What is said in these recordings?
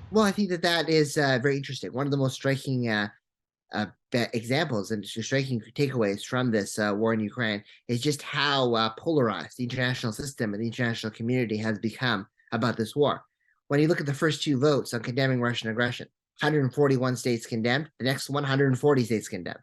Well, I think that that is very interesting. One of the most striking examples and striking takeaways from this war in Ukraine is just how polarized the international system and the international community has become about this war. When you look at the first two votes on condemning Russian aggression, 141 states condemned, the next 140 states condemned.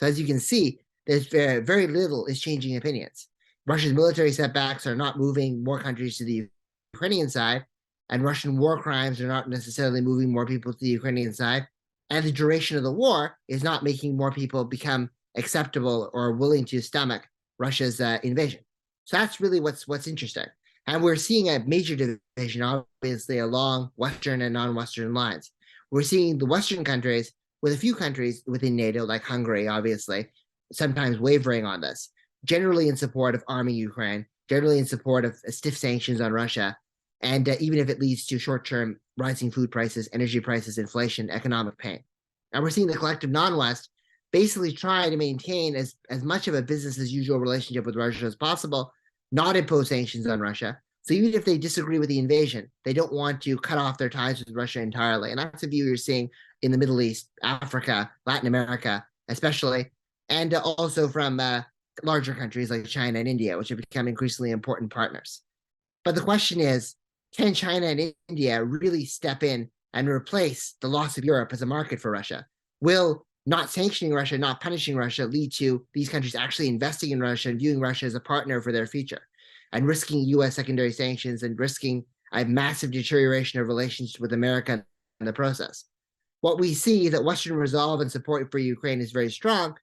So as you can see, there's very little is changing opinions. Russia's military setbacks are not moving more countries to the Ukrainian side, and Russian war crimes are not necessarily moving more people to the Ukrainian side. And the duration of the war is not making more people become acceptable or willing to stomach Russia's invasion. So that's really what's interesting. And we're seeing a major division, obviously, along Western and non-Western lines. We're seeing the Western countries, with a few countries within NATO, like Hungary, obviously, sometimes wavering on this, generally in support of arming Ukraine, generally in support of stiff sanctions on Russia, and even if it leads to short-term rising food prices, energy prices, inflation, economic pain. And we're seeing the collective non-West basically try to maintain as much of a business as usual relationship with Russia as possible, not impose sanctions on Russia. So even if they disagree with the invasion, they don't want to cut off their ties with Russia entirely. And that's a view you're seeing in the Middle East, Africa, Latin America, especially, and also from larger countries like China and India, which have become increasingly important partners. But the question is, can China and India really step in and replace the loss of Europe as a market for Russia? Will not sanctioning Russia, not punishing Russia lead to these countries actually investing in Russia and viewing Russia as a partner for their future, and risking US secondary sanctions and risking a massive deterioration of relations with America in the process? What we see is that Western resolve and support for Ukraine is very strong,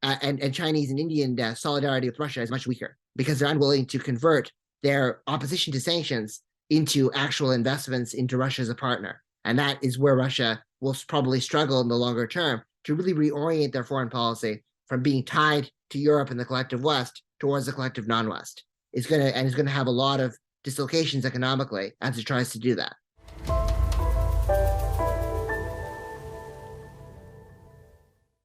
and Chinese and Indian solidarity with Russia is much weaker because they're unwilling to convert their opposition to sanctions into actual investments into Russia as a partner. And that is where Russia will probably struggle in the longer term to really reorient their foreign policy from being tied to Europe and the collective West towards the collective non-West. It's going to have a lot of dislocations economically as it tries to do that.